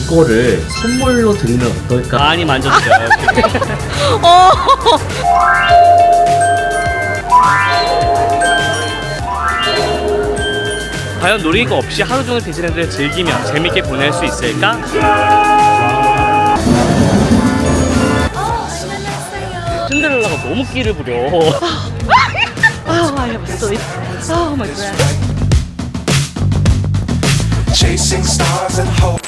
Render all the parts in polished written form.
이거를 선물로 드리면 어떨까? 많이 만져주세요. 과연 놀이기구 없이 하루 종일 디즈니랜드를 즐기며 재밌게 보낼 수 있을까? 신데렐라가 너무 끼를 부려. I have a sleep. Oh my god. Chasing stars and hope.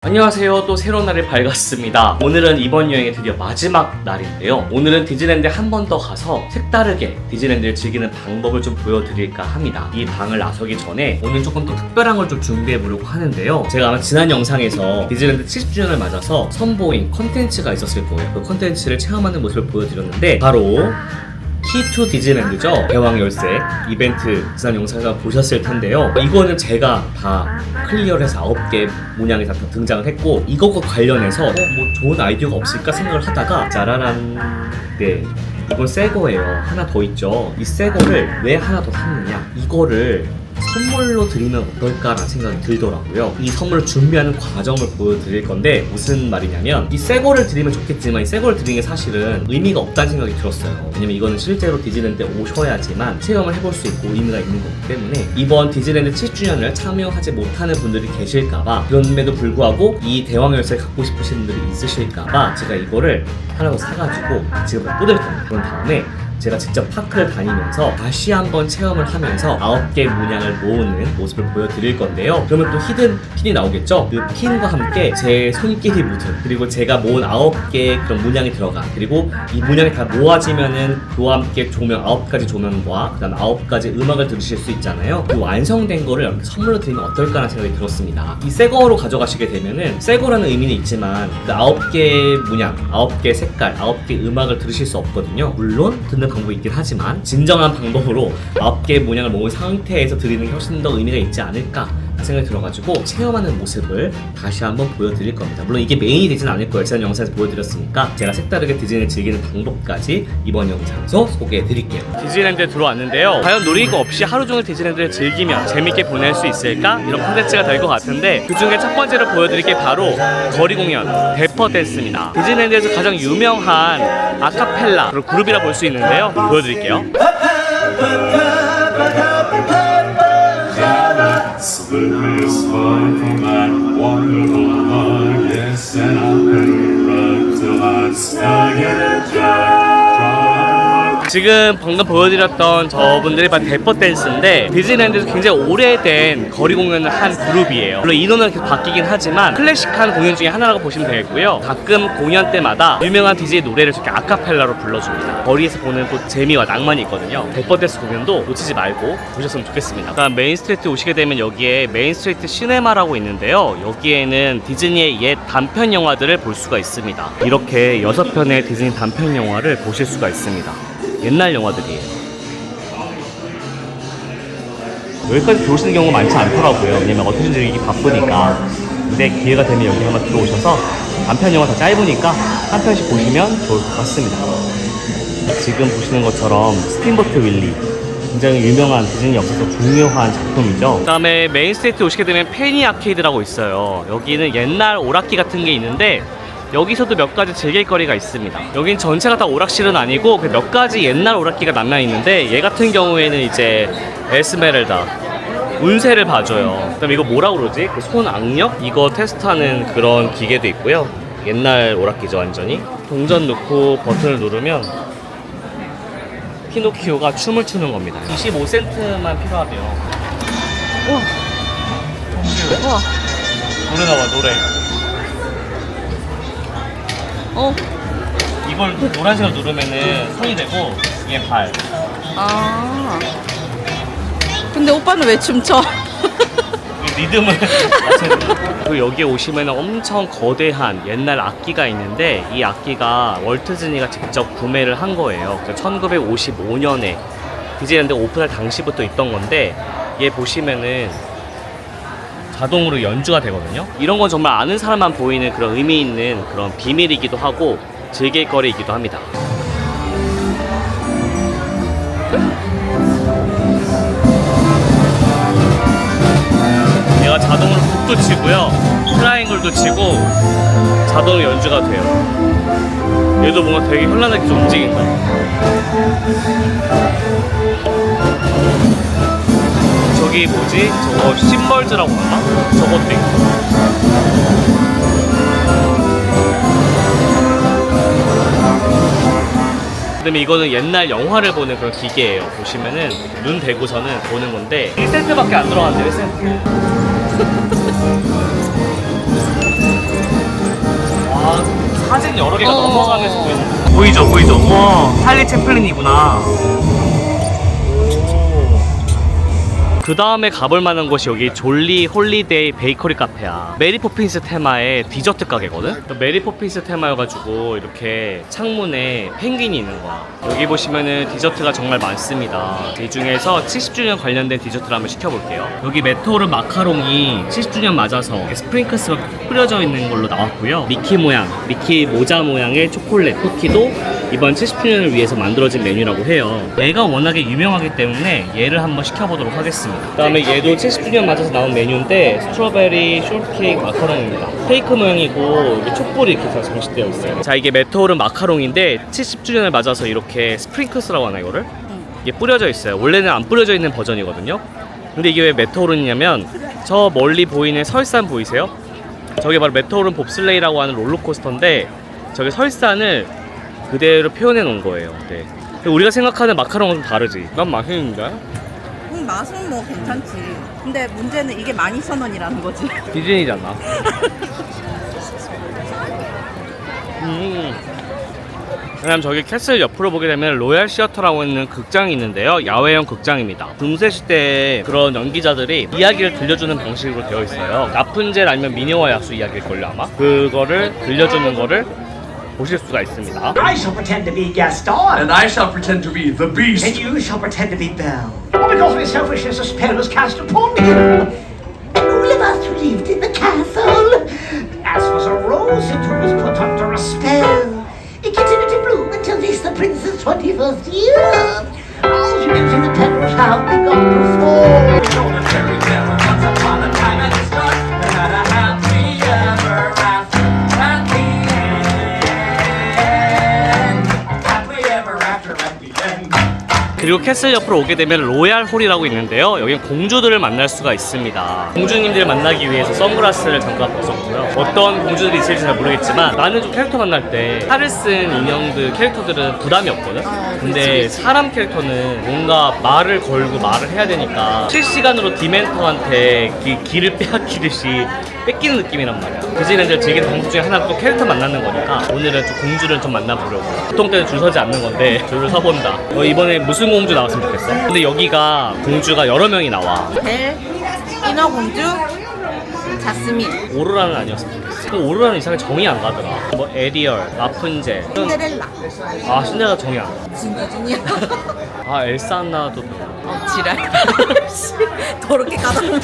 안녕하세요. 또 새로운 날이 밝았습니다. 오늘은 이번 여행의 드디어 마지막 날인데요. 오늘은 디즈니랜드에 한 번 더 가서 색다르게 디즈니랜드를 즐기는 방법을 좀 보여드릴까 합니다. 이 방을 나서기 전에 오늘 조금 또 특별한 걸 좀 준비해 보려고 하는데요. 제가 아마 지난 영상에서 디즈니랜드 70주년을 맞아서 선보인 컨텐츠가 있었을 거예요. 그 컨텐츠를 체험하는 모습을 보여드렸는데 바로 키투 디즈니랜드죠. 대왕 열쇠 이벤트 지난 영상에서 보셨을 텐데요. 이거는 제가 다 클리어를 해서 9개 문양이 다 등장을 했고, 이것과 관련해서 뭐 좋은 아이디어가 없을까 생각을 하다가 짜라란, 네, 이건 새 거예요. 하나 더 있죠. 이 새 거를 왜 하나 더 샀느냐, 이거를 선물로 드리면 어떨까라는 생각이 들더라고요. 이 선물을 준비하는 과정을 보여드릴 건데 무슨 말이냐면, 이 새 거를 드리면 좋겠지만 이 새 거를 드리는 게 사실은 의미가 없다는 생각이 들었어요. 왜냐면 이거는 실제로 디즈니랜드에 오셔야지만 체험을 해볼 수 있고 의미가 있는 거기 때문에 이번 디즈니랜드 7주년을 참여하지 못하는 분들이 계실까봐, 그럼에도 불구하고 이 대왕 열쇠를 갖고 싶으신 분들이 있으실까봐 제가 이거를 하나 더 사가지고 지금 뜯을 겁니다. 그런 다음에 제가 직접 파크를 다니면서 다시 한번 체험을 하면서 9개 문양을 모으는 모습을 보여드릴 건데요. 그러면 또 히든 핀이 나오겠죠? 그 핀과 함께 제 손길이 묻은, 그리고 제가 모은 9개의 그런 문양이 들어간, 그리고 이 문양이 다 모아지면은 그와 함께 조명, 9가지 조명과 그 다음 9가지 음악을 들으실 수 있잖아요. 그 완성된 거를 이렇게 선물로 드리면 어떨까라는 생각이 들었습니다. 이 새 거로 가져가시게 되면은 새 거라는 의미는 있지만 그 9개의 문양, 9개의 색깔, 9개의 음악을 들으실 수 없거든요. 물론 듣는 방법이 있긴 하지만 진정한 방법으로 9개의 문양을 모은 상태에서 드리는 게 훨씬 더 의미가 있지 않을까 생각이 들어가지고 체험하는 모습을 다시 한번 보여드릴 겁니다. 물론 이게 메인이 되진 않을 거예요. 지난 영상에서 보여드렸으니까 제가 색다르게 디즈니를 즐기는 방법까지 이번 영상에서 소개해드릴게요. 디즈니랜드에 들어왔는데요. 과연 놀이기구 없이 하루 종일 디즈니랜드를 즐기며 재밌게 보낼 수 있을까? 이런 콘텐츠가 될 것 같은데, 그 중에 첫 번째로 보여드릴 게 바로 거리 공연 데퍼 댄스입니다. 디즈니랜드에서 가장 유명한 아카펠라 그룹이라 볼 수 있는데요. 보여드릴게요. This one from that wonderful heart, yes, and I'll run till I'm stuck in a jar. 지금 방금 보여드렸던 저분들이 바로 데퍼 댄스인데, 디즈니랜드에서 굉장히 오래된 거리 공연을 한 그룹이에요. 물론 인원은 계속 바뀌긴 하지만 클래식한 공연 중에 하나라고 보시면 되겠고요. 가끔 공연 때마다 유명한 디즈니 노래를 저렇게 아카펠라로 불러줍니다. 거리에서 보는 또 재미와 낭만이 있거든요. 데퍼 댄스 공연도 놓치지 말고 보셨으면 좋겠습니다. 그다음 메인 스트리트 오시게 되면 여기에 메인 스트리트 시네마라고 있는데요. 여기에는 디즈니의 옛 단편 영화들을 볼 수가 있습니다. 이렇게 6편의 디즈니 단편 영화를 보실 수가 있습니다. 옛날 영화들이에요. 여기까지 들어오시는 경우가 많지 않더라고요. 왜냐면 어떻게든 즐기기 바쁘니까. 근데 기회가 되면 여기 한번 들어오셔서 단편 영화 다 짧으니까 한 편씩 보시면 좋을 것 같습니다. 지금 보시는 것처럼 스팀보트 윌리, 굉장히 유명한 디즈니 역사에서 중요한 작품이죠. 그 다음에 메인 스트리트 오시게 되면 페니 아케이드라고 있어요. 여기는 옛날 오락기 같은 게 있는데 여기서도 몇 가지 즐길 거리가 있습니다. 여긴 전체가 다 오락실은 아니고 몇 가지 옛날 오락기가 남아있는데, 얘 같은 경우에는 이제 에스메랄다 운세를 봐줘요. 그다음에 이거 뭐라 그러지? 그 손 악력? 이거 테스트하는 그런 기계도 있고요. 옛날 오락기죠. 완전히 동전 넣고 버튼을 누르면 피노키오가 춤을 추는 겁니다. 25센트만 필요하대요. 우와. 우와. 노래 나와, 노래. 이걸 노란색을 누르면은 손이 되고 이게 발. 아. 근데 오빠는 왜 춤춰? 리듬을 맞춰야 돼요. 그리고 여기에 오시면 엄청 거대한 옛날 악기가 있는데, 이 악기가 월트 디즈니가 직접 구매를 한 거예요. 1955년에 디즈니랜드 오픈할 당시부터 있던 건데, 얘 보시면은 자동으로 연주가 되거든요. 이런 건 정말 아는 사람만 보이는 그런 의미 있는 그런 비밀이기도 하고 즐길 거리이기도 합니다. 얘가 자동으로 룹도 치고요, 트라이앵글도 치고 자동 연주가 돼요. 얘도 뭔가 되게 현란하게 좀 움직인다. 저기 뭐지? 저거 심벌즈라고 하나? 저것도 있고. 그다음에 이거는 옛날 영화를 보는 그런 기계예요. 보시면은 눈 대고서는 보는 건데 1센트밖에 안 들어간대요. 1센트. 와, 사진 여러 개가 넘어가면서 보이죠? 보이죠? 와, 찰리 채플린이구나. 그 다음에 가볼 만한 곳이 여기 졸리 홀리데이 베이커리 카페야. 메리 포핀스 테마의 디저트 가게거든? 메리 포핀스 테마여가지고 이렇게 창문에 펭귄이 있는 거야. 여기 보시면은 디저트가 정말 많습니다. 이 중에서 70주년 관련된 디저트를 한번 시켜볼게요. 여기 메테오르 마카롱이 70주년 맞아서 스프링클스가 뿌려져 있는 걸로 나왔고요. 미키 모양, 미키 모자 모양의 초콜릿 쿠키도 이번 70주년을 위해서 만들어진 메뉴라고 해요. 얘가 워낙에 유명하기 때문에 얘를 한번 시켜보도록 하겠습니다. 그 다음에 얘도 70주년 맞아서 나온 메뉴인데 스트로베리 숄트케이크 마카롱입니다. 케이크 모양이고 여기 촛불이 이렇게 다 장식되어 있어요. 자, 이게 메테오르 마카롱인데 70주년을 맞아서 이렇게 스프링클스라고 하나 이거를? 이게 뿌려져 있어요. 원래는 안 뿌려져 있는 버전이거든요. 근데 이게 왜 메테오르냐면 저 멀리 보이는 설산 보이세요? 저게 바로 메테오르 봅슬레이라고 하는 롤러코스터인데 저게 설산을 그대로 표현해 놓은 거예요. 네. 우리가 생각하는 마카롱은 좀 다르지. 난 맛있는데? 맛은 뭐 괜찮지. 근데 문제는 이게 12,000원이라는 거지. 디즈니잖아. 그다음 저기 캐슬 옆으로 보게 되면 로얄 시어터라고 하는 극장이 있는데요. 야외형 극장입니다. 중세 시대에 그런 연기자들이 이야기를 들려주는 방식으로 되어 있어요. 라푼젤 아니면 미녀와 야수 이야기일걸요 아마. 그거를 들려주는 거를 보실 수가 있습니다. I shall pretend to be Gaston. And I shall pretend to be the beast. And you shall pretend to be Belle. All because my selfishness a spell was cast upon you. And who of us lived in the castle? As was a rose it was put under a spell. It continued to bloom until this the prince's 21st year. All you in the pen proudly gone before. Told a fairy tale once upon a time at the start. They had a happy ever after. At the end. Happily ever after at the end. 그리고 캐슬 옆으로 오게 되면 로얄 홀이라고 있는데요. 여기는 공주들을 만날 수가 있습니다. 공주님들을 만나기 위해서 선글라스를 잠깐 벗었고요. 어떤 공주들이 있을지 잘 모르겠지만 나는 좀 캐릭터 만날 때 칼을 쓴 인형들 캐릭터들은 부담이 없거든. 근데 사람 캐릭터는 뭔가 말을 걸고 말을 해야 되니까 실시간으로 디멘터한테 길을 빼앗기듯이 뺏기는 느낌이란 말이야. 디즈니랜드를 즐기는 방법 중에 하나가 또 캐릭터 만나는 거니까 오늘은 좀 공주를 좀 만나보려고. 보통 때는 줄 서지 않는 건데 줄을 서본다. 이번에 무슨 공주 나왔으면 좋겠어? 근데 여기가 공주가 여러 명이 나와. 벨, 인어공주, 자스민, 오로라는 아니었으면 좋겠어. 근데 오로라는 이상하게 정이 안 가더라. 뭐 에리얼, 라푼젤. 신데렐라. 아, 신데렐라 정이 안 가. 진짜진이야. 아, 엘사 안나도 지랄. 더럽게 까다롭네.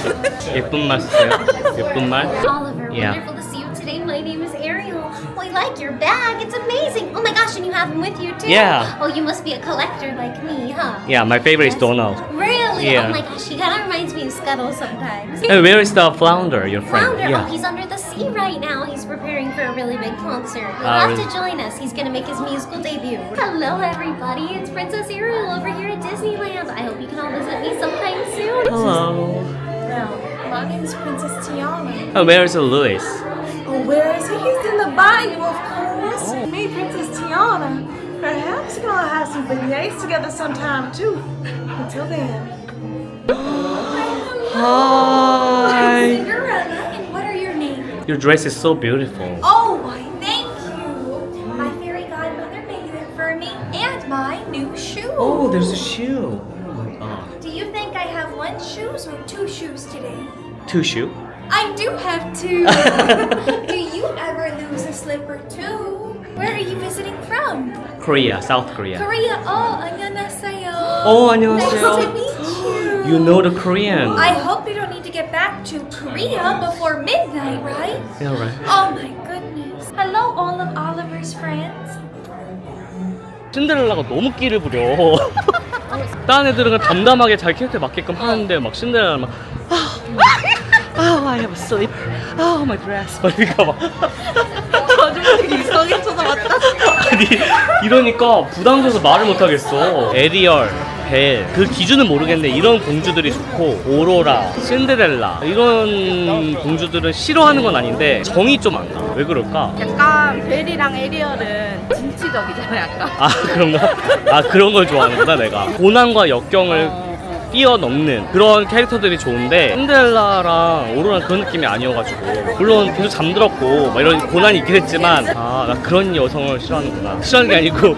예쁜 말 쓰세요. 예쁜 말. Oliver, Yeah. wonderful to see you today. My name is Ariel. Oh, I like your bag. It's amazing. Oh my gosh, and you have them with you too. Yeah. Oh, you must be a collector like me, huh? Yeah, my favorite is Donald. Really? Yeah. Oh my gosh, he kind of reminds me of Scuttle sometimes. Hey, where is the flounder, your friend? Flounder, Yeah. oh, he's under the sea right now. He's preparing for a really big concert. You'll Ah, have really? to join us. He's gonna make his musical debut. Hello, everybody. It's Princess Ariel over here at Disneyland. I hope you can all visit me sometime soon. Hello. Well, my name is Princess Tiana. Oh, where is Louis? Oh, where is he? He's in the bayou, of course. Me, Princess Tiana. Perhaps we're gonna have some beignets together sometime too. Until then. Hi. Cinderella, and what are your names? Your dress is so beautiful. Oh, why, thank you. My fairy godmother made it for me, and my new shoes. Oh, there's a shoe. Oh my god. Do you think I have one shoes or two shoes today? Two shoe? I do have two. Do you ever lose a slipper too? Where are you visiting from? Korea, South Korea. Korea. Oh, 안녕하세요. Oh, Nice 안녕하세요. to meet you. You know the Korean. I hope you don't need to get back to Korea before midnight, right? Yeah, right. Oh my goodness. Hello, all of Oliver's friends. 신데렐라가 너무 끼를 부려. 다른 애들은 그냥 담담하게 자기 캐릭터에 맞게끔 하는데 막 신데렐라 막 Oh, I have a sleep. Oh, my breast. 그러니까 막 아줌마들이 이상하게 쳐다봤다. 아니 이러니까 부담돼서 말을 못 하겠어. 에리얼, 벨, 그 기준은 모르겠는데 이런 공주들이 좋고 오로라, 신데렐라 이런 공주들은 싫어하는 건 아닌데 정이 좀 안 가. 왜 그럴까? 약간 벨이랑 에리얼은 진취적이잖아, 약간. 아 그런가? 아 그런 걸 좋아하는구나 내가. 고난과 역경을 뛰어넘는 그런 캐릭터들이 좋은데 신데렐라랑 오로라는 그런 느낌이 아니어가지고 물론 계속 잠들었고 막 이런 고난이 있긴 했지만 아 나 그런 여성을 싫어하는구나. 싫어하는 게 아니고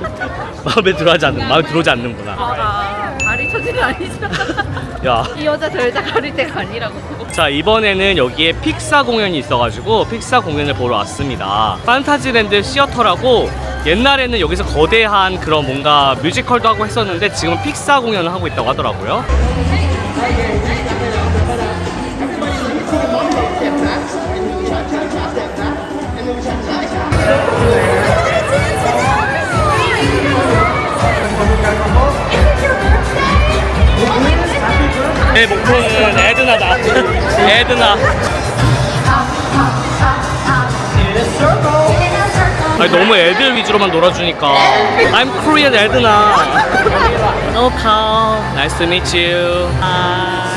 마음에 들어오지 않는구나. 다리 처지는 아니죠. 야. 이 여자 저 여자 가릴 때가 아니라고. 자 이번에는 여기에 픽사 공연이 있어가지고 픽사 공연을 보러 왔습니다. 판타지랜드 시어터라고 옛날에는 여기서 거대한 그런 뭔가 뮤지컬도 하고 했었는데 지금은 픽사 공연을 하고 있다고 하더라고요. 내 목표는 에드나다. 에드나. 아니 너무 애들 위주로만 놀아주니까. I'm Korean 에드나. Oh, Carl. Nice to meet you. Hi.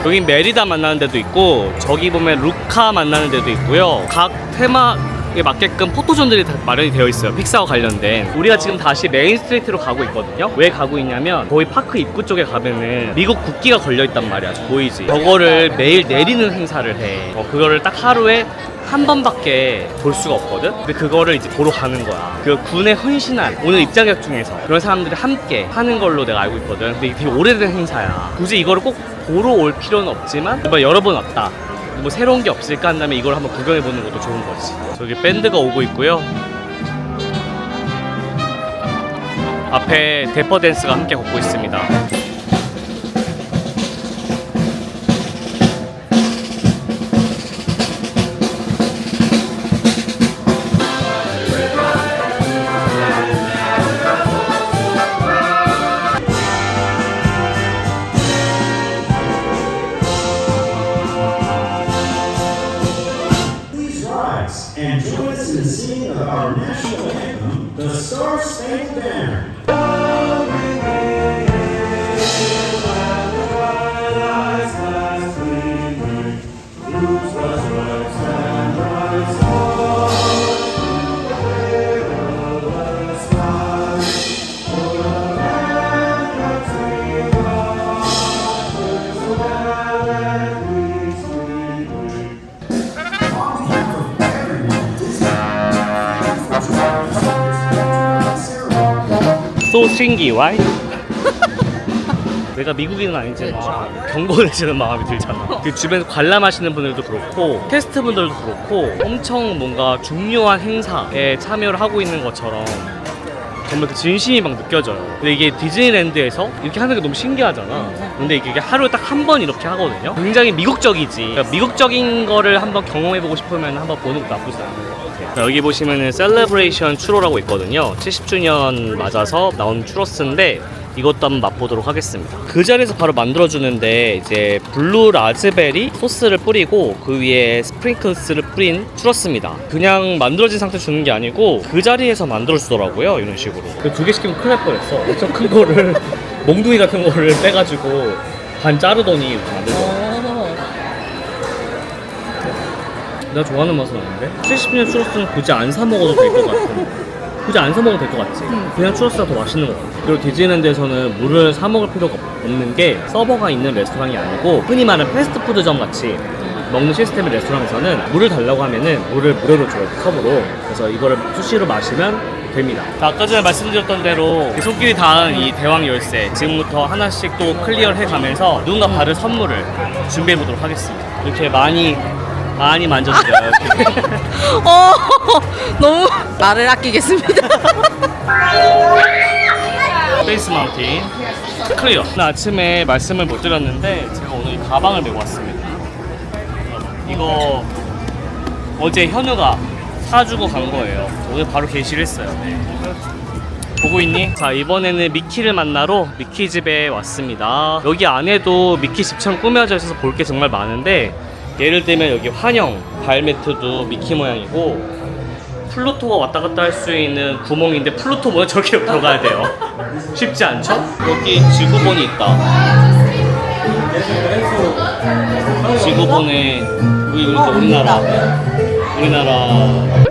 여긴 메리다 만나는 데도 있고 저기 보면 루카 만나는 데도 있고요. 각 테마에 맞게끔 포토존들이 다 마련이 되어 있어요. 픽사와 관련된. 우리가 지금 다시 메인 스트리트로 가고 있거든요. 왜 가고 있냐면 거기 파크 입구 쪽에 가면은 미국 국기가 걸려있단 말이야. 보이지? 저거를 매일 내리는 행사를 해. 그거를 딱 하루에 한 번밖에 볼 수가 없거든? 근데 그거를 이제 보러 가는 거야. 그 군에 헌신한 오늘 입장객 중에서 그런 사람들이 함께 하는 걸로 내가 알고 있거든. 근데 이게 되게 오래된 행사야. 굳이 이거를 꼭 보러 올 필요는 없지만 여러 번 왔다. 뭐 새로운 게 없을까 한다면 이걸 한번 구경해보는 것도 좋은 거지. 저기 밴드가 오고 있고요. 앞에 대퍼 댄스가 함께 걷고 있습니다. And join us in the singing of our national anthem, the Star Spangled Banner. 소싱기 와이? 내가 미국인은 아니지만 경고 내시는 마음이 들잖아. 그 주변 관람하시는 분들도 그렇고 캐스트 분들도 그렇고 엄청 뭔가 중요한 행사에 참여를 하고 있는 것처럼 정말 그 진심이 막 느껴져요. 근데 이게 디즈니랜드에서 이렇게 하는 게 너무 신기하잖아. 근데 이게 하루에 딱 한 번 이렇게 하거든요. 굉장히 미국적이지. 그러니까 미국적인 거를 한번 경험해보고 싶으면 한번 보는 것도 나쁘지 않은 것 같아요. 자, 여기 보시면은 셀레브레이션 추로라고 있거든요. 70주년 맞아서 나온 추로스인데 이것도 한번 맛보도록 하겠습니다. 그 자리에서 바로 만들어주는데 이제 블루 라즈베리 소스를 뿌리고 그 위에 스프링클스를 뿌린 추러스입니다. 그냥 만들어진 상태 주는 게 아니고 그 자리에서 만들어주더라고요. 이런 식으로. 그 두 개 시키면 큰일 날 뻔했어. 엄청 큰 거를 몽둥이 같은 거를 빼가지고 반 자르더니 이렇게 만들더라고요. 내가 좋아하는 맛은 아닌데? 70년 추러스는 굳이 안 사 먹어도 될 것 같은. 굳이 안 사 먹어도 될 것 같지? 그냥 추러스가 더 맛있는 것 같아. 그리고 디즈니랜드에서는 물을 사 먹을 필요가 없는 게 서버가 있는 레스토랑이 아니고 흔히 말하는 패스트푸드점 같이 먹는 시스템의 레스토랑에서는 물을 달라고 하면은 물을 무료로 줘요. 컵으로. 그래서 이거를 수시로 마시면 됩니다. 자, 아까 전에 말씀드렸던 대로 손길이 닿은 이 대왕 열쇠 지금부터 하나씩 또 클리어를 해가면서 누군가 받을 선물을 준비해보도록 하겠습니다. 이렇게 많이 만져주세요. 너무 말을 아끼겠습니다. 스페이스 마운틴 클리어. 오늘 아침에 말씀을 못 드렸는데 제가 오늘 이 가방을 메고 왔습니다. 이거 어제 현우가 사주고 간 거예요. 오늘 바로 게시를 했어요. 보고 있니? 자, 이번에는 미키를 만나러 미키 집에 왔습니다. 여기 안에도 미키 집처럼 꾸며져 있어서 볼 게 정말 많은데, 예를 들면 여기 환영 발매트도 미키 모양이고, 플루토가 왔다 갔다 할 수 있는 구멍인데 플루토 모양 저렇게 들어가야 돼요. 쉽지 않죠? 여기 지구본이 있다. 지구본에 여기 우리나라.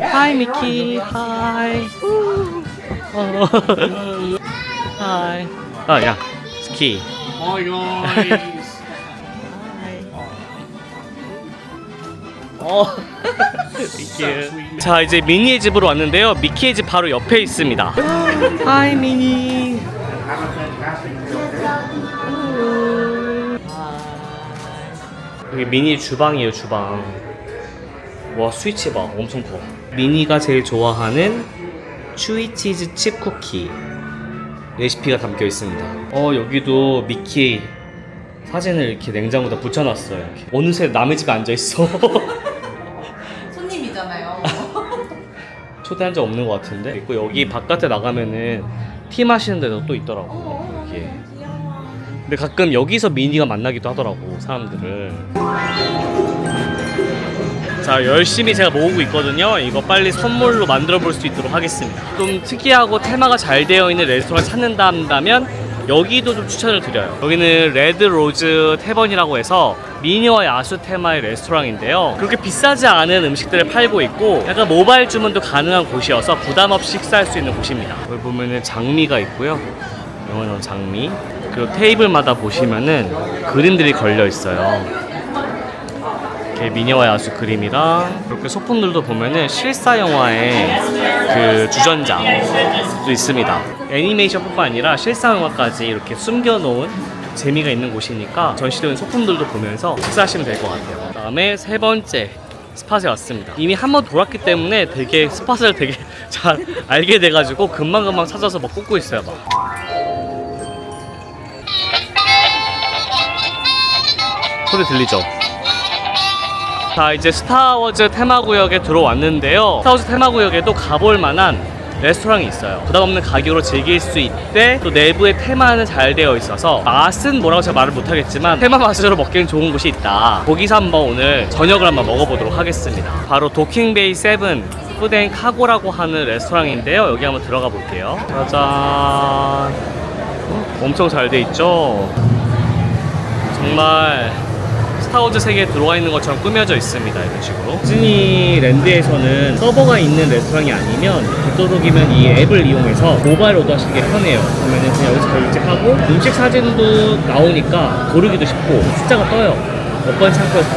하이 미키 하이. 하이. 아, 야 스키. 미키. 자, 이제 미니의 집으로 왔는데요. 미키의 집 바로 옆에 있습니다. 하이 미니. 여기 미니 주방이에요, 주방. 와, 스위치 봐, 엄청 커. 미니가 제일 좋아하는 추위치즈 칩 쿠키 레시피가 담겨 있습니다. 여기도 미키 사진을 이렇게 냉장고에다 붙여놨어요. 이렇게. 어느새 남의 집에 앉아있어. 손님이잖아요. 초대한 적 없는 것 같은데. 있고 여기 바깥에 나가면은 티 마시는 데도 또 있더라고. 여기에. 근데 가끔 여기서 미니가 만나기도 하더라고, 사람들을. 자, 열심히 제가 모으고 있거든요. 이거 빨리 선물로 만들어 볼 수 있도록 하겠습니다. 좀 특이하고 테마가 잘 되어 있는 레스토랑 찾는다 한다면 여기도 좀 추천을 드려요. 여기는 레드 로즈 태번이라고 해서 미녀와 야수 테마의 레스토랑인데요. 그렇게 비싸지 않은 음식들을 팔고 있고 약간 모바일 주문도 가능한 곳이어서 부담 없이 식사할 수 있는 곳입니다. 여기 보면은 장미가 있고요. 영원한 장미. 그리고 테이블마다 보시면은 그림들이 걸려 있어요. 이렇게 미녀와 야수 그림이랑 이렇게 소품들도 보면은 실사 영화의 그 주전자도 있습니다. 애니메이션뿐만 아니라 실사 영화까지 이렇게 숨겨놓은 재미가 있는 곳이니까 전시되는 소품들도 보면서 식사하시면 될 것 같아요. 그다음에 세 번째 스팟에 왔습니다. 이미 한 번 돌았기 때문에 되게 스팟을 되게 잘 알게 돼가지고 금방금방 찾아서 막 꽂고 있어요. 막. 소리 들리죠? 자, 이제 스타워즈 테마구역에 들어왔는데요. 스타워즈 테마구역에도 가볼 만한 레스토랑이 있어요. 부담없는 가격으로 즐길 수 있대. 또 내부의 테마는 잘 되어 있어서 맛은 뭐라고 제가 말을 못하겠지만 테마 맛으로 먹기는 좋은 곳이 있다. 거기서 한번 오늘 저녁을 한번 먹어보도록 하겠습니다. 바로 도킹베이 7 푸드앤카고라고 하는 레스토랑인데요. 여기 한번 들어가 볼게요. 짜잔. 엄청 잘 돼 있죠? 정말 스타워즈 세계에 들어와 있는 것처럼 꾸며져 있습니다. 이런 식으로. 디즈니랜드에서는 서버가 있는 레스토랑이 아니면 되도록이면 이 앱을 이용해서 모바일 오더하시는 게 편해요. 그러면 그냥 여기서 결제하고 음식 사진도 나오니까 고르기도 쉽고 숫자가 떠요. 몇 번 창고에서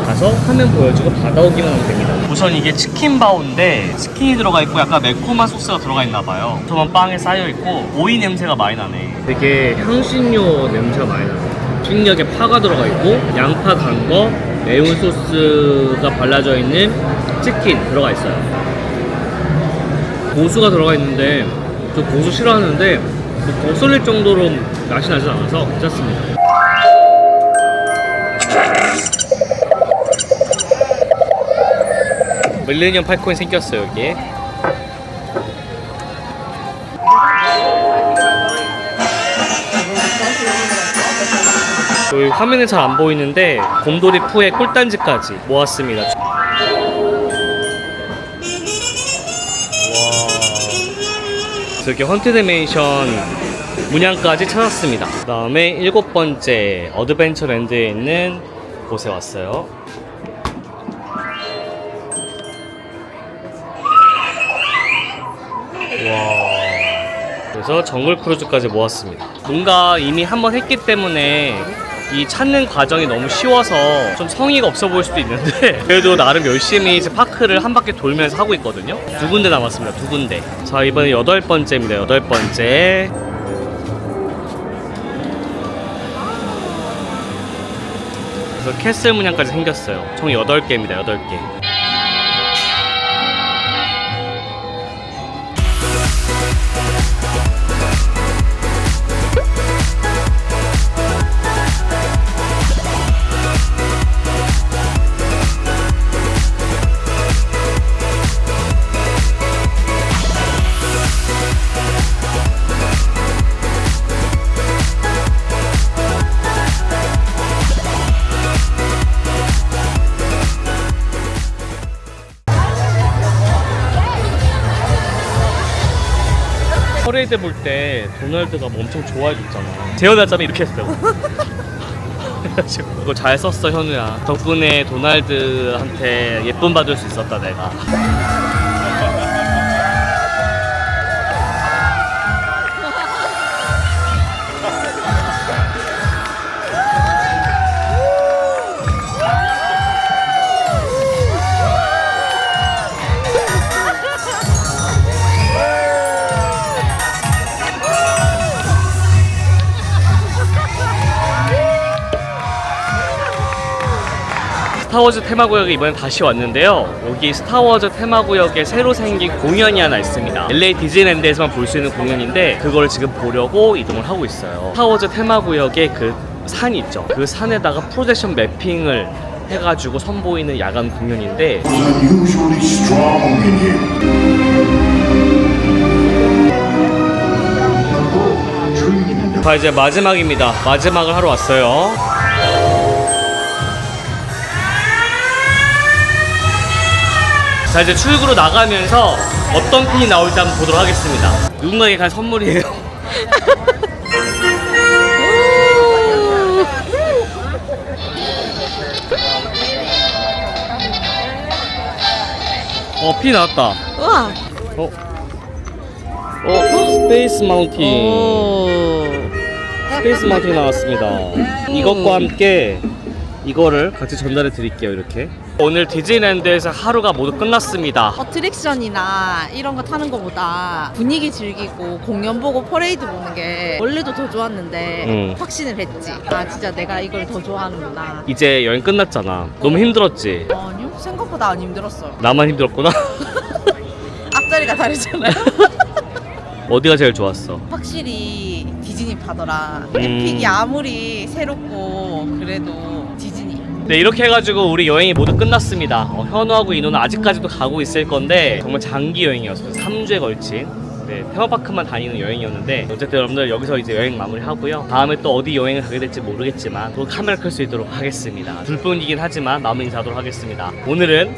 가서 화면 보여주고 받아오기만 하면 됩니다. 우선 이게 치킨바오인데 치킨이 들어가 있고 약간 매콤한 소스가 들어가 있나 봐요. 토만 빵에 쌓여 있고 오이 냄새가 많이 나네. 되게 향신료 냄새가 많이 나요. 식력에 파가 들어가 있고 양파 간 거, 매운 소스가 발라져 있는 치킨 들어가 있어요. 고수가 들어가 있는데 저 고수 싫어하는데 뭐 거슬릴 정도로 맛이 나지 않아서 괜찮습니다. 밀레니엄 팔콘이 생겼어요. 여기에 여기 화면에 잘 안 보이는데 곰돌이 푸의 꿀단지까지 모았습니다. 와, 이렇게 헌티드 맨션 문양까지 찾았습니다. 그 다음에 7번째 어드벤처랜드에 있는 곳에 왔어요. 와, 그래서 정글 크루즈까지 모았습니다. 뭔가 이미 한번 했기 때문에 이 찾는 과정이 너무 쉬워서 좀 성의가 없어 보일 수도 있는데 그래도 나름 열심히 이제 파크를 한 바퀴 돌면서 하고 있거든요. 2군데 남았습니다. 2군데. 자, 이번에 8번째입니다. 8번째. 그래서 캐슬 문양까지 생겼어요. 총 8개입니다. 8개. 퍼레이드 볼 때 도널드가 뭐 엄청 좋아해줬잖아. 재현하자면 이렇게 했다고. 그래가지고 이거 잘 썼어 현우야. 덕분에 도날드한테 예쁨 받을 수 있었다 내가. 스타워즈 테마구역에 이번에 다시 왔는데요. 여기 스타워즈 테마구역에 새로 생긴 공연이 하나 있습니다. LA 디즈니랜드에서만 볼 수 있는 공연인데 그걸 지금 보려고 이동을 하고 있어요. 스타워즈 테마구역에 그 산이 있죠. 그 산에다가 프로젝션 매핑을 해가지고 선보이는 야간 공연인데 Unusually strong in here. 자 이제 마지막입니다. 마지막을 하러 왔어요. 자 이제 출구로 나가면서 어떤 핀이 나올지 한번 보도록 하겠습니다. 누군가에게 간 선물이에요. 핀 나왔다. 우와. 스페이스 마운틴. 스페이스 마운틴 나왔습니다. 이것과 함께 이거를 같이 전달해 드릴게요. 이렇게 오늘 디즈니랜드에서 하루가 모두 끝났습니다. 어트랙션이나 이런 거 타는 거보다 분위기 즐기고 공연 보고 퍼레이드 보는 게 원래도 더 좋았는데 확신을 했지. 아 진짜 내가 이걸 더 좋아하는구나. 이제 여행 끝났잖아. 너무 힘들었지? 아니요, 생각보다 안 힘들었어요. 나만 힘들었구나. 앞자리가 다르잖아요. 어디가 제일 좋았어? 확실히 디즈니파더라. 에픽이 아무리 새롭고 그래도 디즈니. 네, 이렇게 해가지고 우리 여행이 모두 끝났습니다. 현우하고 인호는 아직까지도 가고 있을 건데 정말 장기 여행이었어요. 3주에 걸친 테마파크만 다니는 여행이었는데 어쨌든 여러분들 여기서 이제 여행 마무리하고요. 다음에 또 어디 여행을 가게 될지 모르겠지만 또 카메라 켤 수 있도록 하겠습니다. 둘뿐이긴 하지만 마무 인사하도록 하겠습니다. 오늘은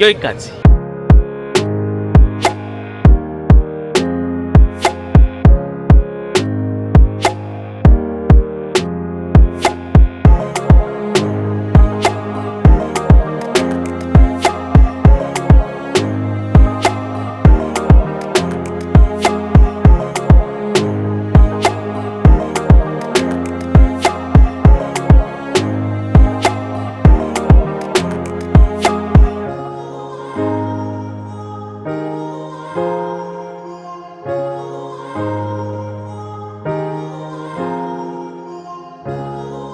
여기까지.